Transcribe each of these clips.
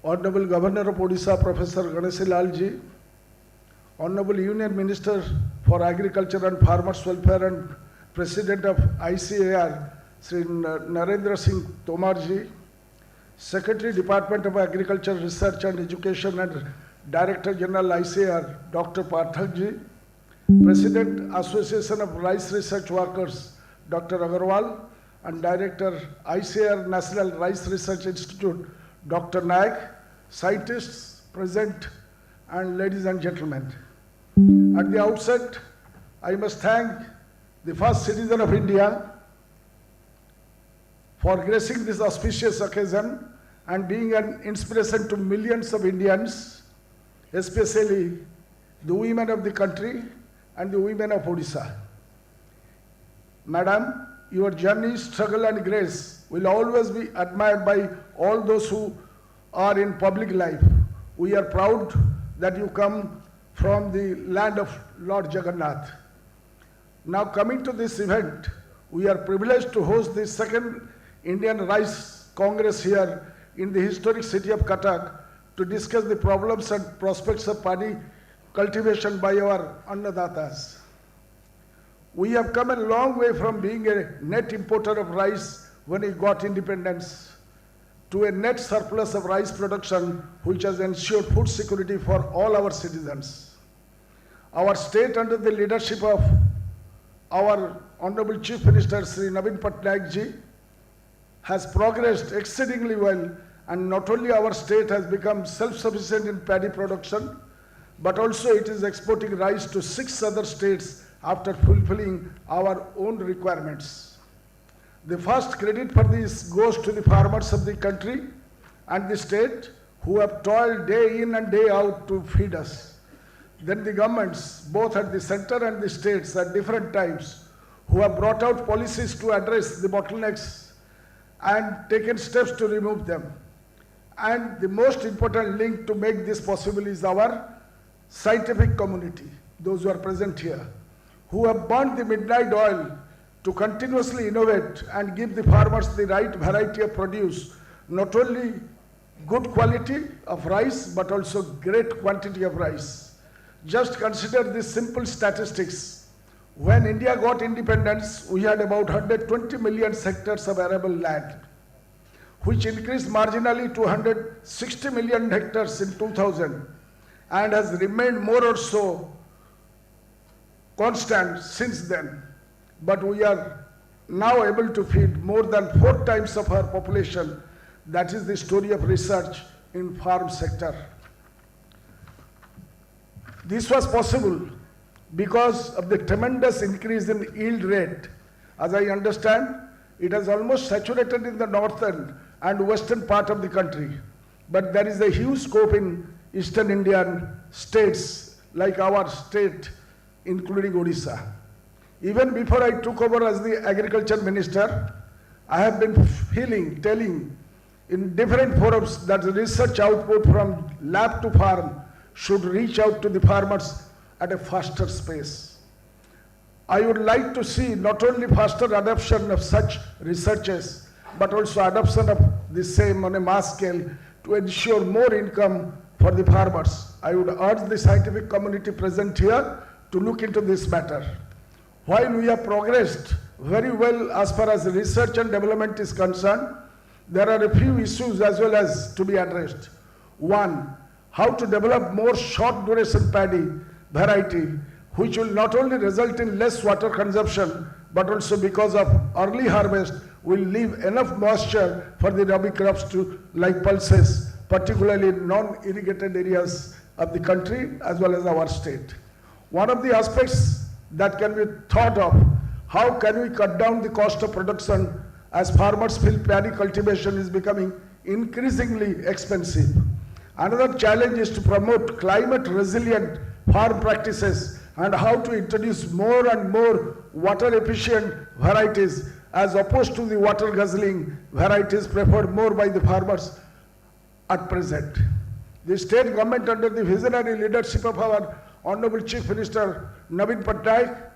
Honorable Governor of Odisha, Professor Ganesh Lal ji, Honorable Union Minister for Agriculture and Farmers Welfare and President of ICAR, Sri Narendra Singh Tomar ji, Secretary Department of Agriculture Research and Education and Director General ICAR, Dr. Pathak ji, President Association of Rice Research Workers, Dr. Agarwal, and Director ICAR National Rice Research Institute, Dr. Naik, scientists present, and ladies and gentlemen. At the outset, I must thank the first citizen of India for gracing this auspicious occasion and being an inspiration to millions of Indians, especially the women of the country and the women of Odisha. Madam, your journey, struggle and grace will always be admired by all those who are in public life. We are proud that you come from the land of Lord Jagannath. Now coming to this event, we are privileged to host the second Indian Rice Congress here in the historic city of Cuttack to discuss the problems and prospects of paddy cultivation by our Annadatas. We have come a long way from being a net importer of rice when we got independence to a net surplus of rice production, which has ensured food security for all our citizens. Our state, under the leadership of our Honorable Chief Minister Sri Naveen Patnaik ji, has progressed exceedingly well, and not only our state has become self-sufficient in paddy production, but also it is exporting rice to 6 other states after fulfilling our own requirements. The first credit for this goes to the farmers of the country and the state who have toiled day in and day out to feed us. Then the governments, both at the center and the states at different times, who have brought out policies to address the bottlenecks and taken steps to remove them. And the most important link to make this possible is our scientific community, those who are present here, who have burned the midnight oil to continuously innovate and give the farmers the right variety of produce, not only good quality of rice, but also great quantity of rice. Just consider these simple statistics. When India got independence, we had about 120 million hectares of arable land, which increased marginally to 160 million hectares in 2000 and has remained more or so constant since then. But we are now able to feed more than 4 times of our population. That is the story of research in farm sector. This was possible because of the tremendous increase in yield rate. As I understand, it has almost saturated in the northern and western part of the country. But there is a huge scope in eastern Indian states like our state, including Odisha. Even before I took over as the agriculture minister, I have been telling in different forums that the research output from lab to farm should reach out to the farmers at a faster pace. I would like to see not only faster adoption of such researches, but also adoption of the same on a mass scale to ensure more income for the farmers. I would urge the scientific community present here to look into this matter. While we have progressed very well as far as research and development is concerned, there are a few issues as well as to be addressed. One, how to develop more short duration paddy variety, which will not only result in less water consumption, but also because of early harvest will leave enough moisture for the rabi crops to like pulses, particularly in non-irrigated areas of the country as well as our state. One of the aspects that can be thought of, how can we cut down the cost of production as farmers feel paddy cultivation is becoming increasingly expensive. Another challenge is to promote climate resilient farm practices and how to introduce more and more water efficient varieties as opposed to the water guzzling varieties preferred more by the farmers at present. The state government, under the visionary leadership of our Honorable Chief Minister Naveen Patnaik,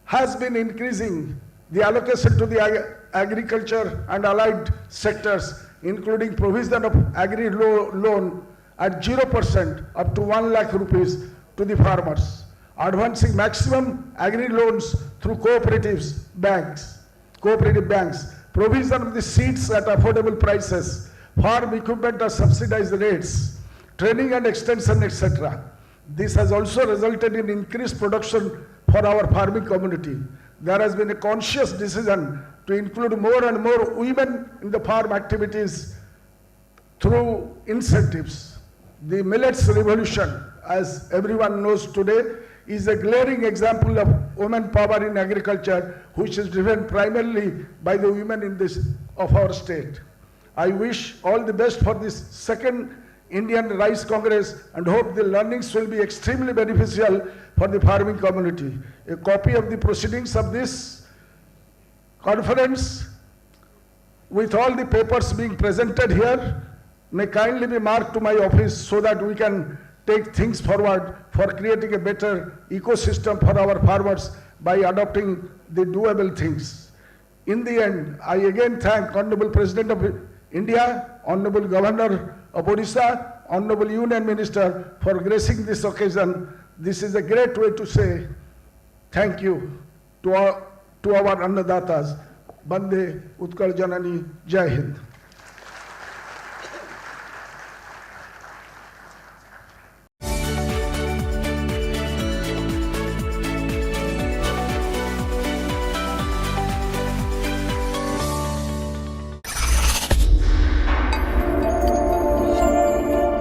has been increasing the allocation to the agriculture and allied sectors including provision of agri loan at 0% up to 1 lakh rupees to the farmers, advancing maximum agri loans through cooperative banks, provision of the seeds at affordable prices, farm equipment at subsidized rates, training and extension, etc. This has also resulted in increased production for our farming community. There has been a conscious decision to include more and more women in the farm activities through incentives. The millets revolution, as everyone knows today, is a glaring example of women power in agriculture, which is driven primarily by the women in of our state. I wish all the best for this second Indian Rice Congress and hope the learnings will be extremely beneficial for the farming community. A copy of the proceedings of this conference with all the papers being presented here may kindly be marked to my office so that we can take things forward for creating a better ecosystem for our farmers by adopting the doable things. In the end, I again thank Honorable President of India, Honorable Governor of Odisha, Honorable Union Minister for gracing this occasion. This is a great way to say thank you to our Annadatas. Bande Utkal Janani, Jai Hind.